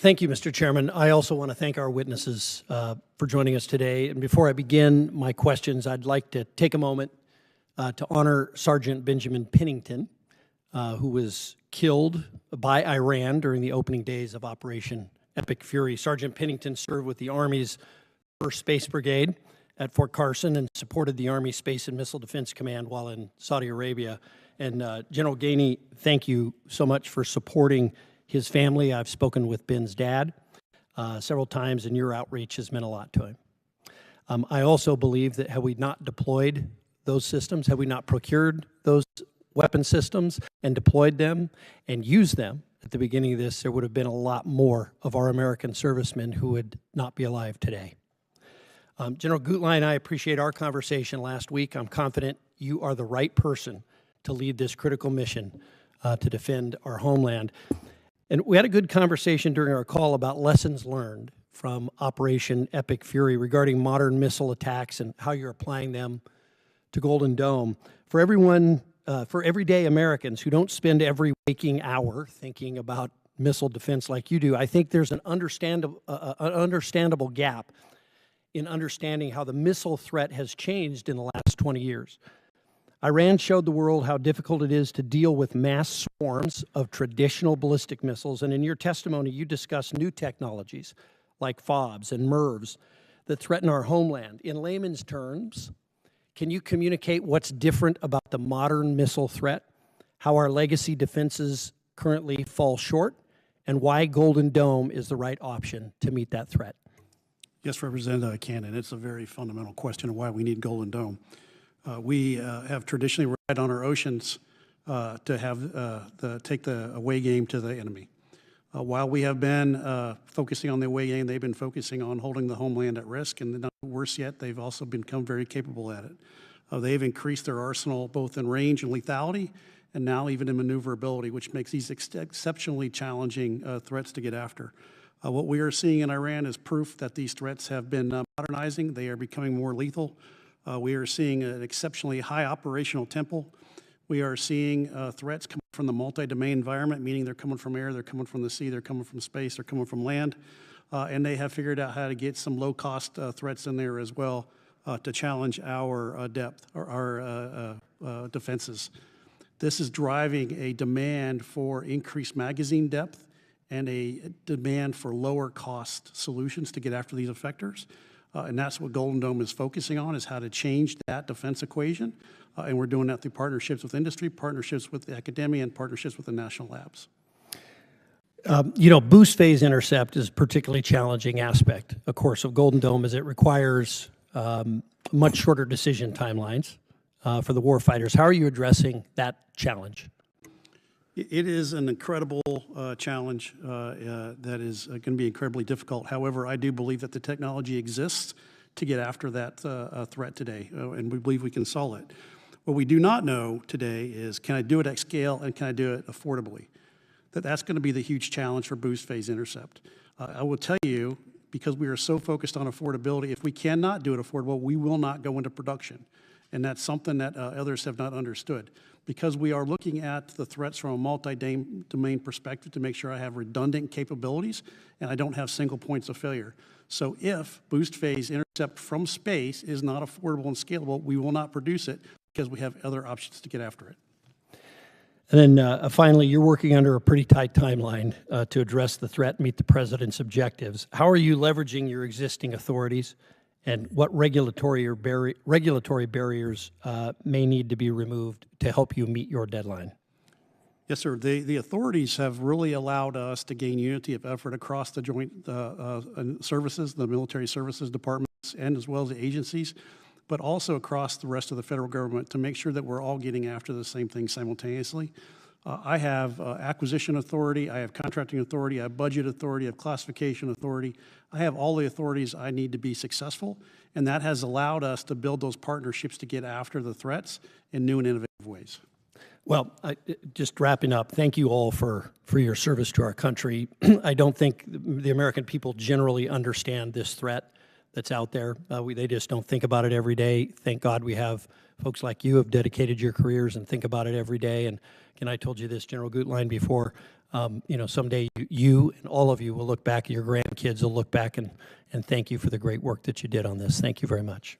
Thank you, Mr. Chairman. I also want to thank our witnesses for joining us today. And before I begin my questions, I'd like to take a moment to honor Sergeant Benjamin Pennington, who was killed by Iran during the opening days of Operation Epic Fury. Sergeant Pennington served with the Army's 1st Space Brigade at Fort Carson and supported the Army Space and Missile Defense Command while in Saudi Arabia. And General Gainey, thank you so much for supporting his family. I've spoken with Ben's dad several times, and your outreach has meant a lot to him. I also believe that had we not deployed those systems, had we not procured those weapon systems and deployed them and used them at the beginning of this, there would have been a lot more of our American servicemen who would not be alive today. General Gutlein, I appreciate our conversation last week. I'm confident you are the right person to lead this critical mission to defend our homeland. And we had a good conversation during our call about lessons learned from Operation Epic Fury regarding modern missile attacks and how you're applying them to Golden Dome. For everyone, for everyday Americans who don't spend every waking hour thinking about missile defense like you do, I think there's an understandable gap in understanding how the missile threat has changed in the last 20 years. Iran showed the world how difficult it is to deal with mass swarms of traditional ballistic missiles, and in your testimony, you discussed new technologies like FOBs and MIRVs that threaten our homeland. In layman's terms, can you communicate what's different about the modern missile threat, how our legacy defenses currently fall short, and why Golden Dome is the right option to meet that threat? Yes, Representative Cannon, it's a very fundamental question of why we need Golden Dome. We have traditionally relied on our oceans to have take the away game to the enemy. While we have been focusing on the away game, they've been focusing on holding the homeland at risk, and not worse yet, they've also become very capable at it. They've increased their arsenal both in range and lethality, and now even in maneuverability, which makes these exceptionally challenging threats to get after. What we are seeing in Iran is proof that these threats have been modernizing. They are becoming more lethal. We are seeing an exceptionally high operational tempo. We are seeing threats coming from the multi-domain environment, meaning they're coming from air, they're coming from the sea, they're coming from space, they're coming from land, and they have figured out how to get some low-cost threats in there as well to challenge our depth, or our defenses. This is driving a demand for increased magazine depth and a demand for lower cost solutions to get after these effectors. And that's what Golden Dome is focusing on, is how to change that defense equation. And we're doing that through partnerships with industry, partnerships with academia, and partnerships with the national labs. You know, boost phase intercept is a particularly challenging aspect, of course, of Golden Dome, as it requires much shorter decision timelines for the warfighters. How are you addressing that challenge? It is an incredible challenge that is going to be incredibly difficult. However, I do believe that the technology exists to get after that threat today, and we believe we can solve it. What we do not know today is, can I do it at scale and can I do it affordably? That's going to be the huge challenge for boost phase intercept. I will tell you, because we are so focused on affordability, if we cannot do it affordable, we will not go into production. And that's something that others have not understood. Because we are looking at the threats from a multi-domain perspective to make sure I have redundant capabilities and I don't have single points of failure. So if boost phase intercept from space is not affordable and scalable, we will not produce it because we have other options to get after it. And then finally, you're working under a pretty tight timeline to address the threat and meet the President's objectives. How are you leveraging your existing authorities, and what regulatory barriers may need to be removed to help you meet your deadline? Yes, sir. The authorities have really allowed us to gain unity of effort across the joint services, the military services departments, and as well as the agencies, but also across the rest of the federal government to make sure that we're all getting after the same thing simultaneously. I have acquisition authority, I have contracting authority, I have budget authority, I have classification authority. I have all the authorities I need to be successful, and that has allowed us to build those partnerships to get after the threats in new and innovative ways. Well, just wrapping up, thank you all for your service to our country. I don't think the American people generally understand this threat that's out there. They just don't think about it every day. Thank God we have folks like you who have dedicated your careers and think about it every day. And I told you this, General Gutlein, before, you know, someday you and all of you will look back, your grandkids will look back and thank you for the great work that you did on this. Thank you very much.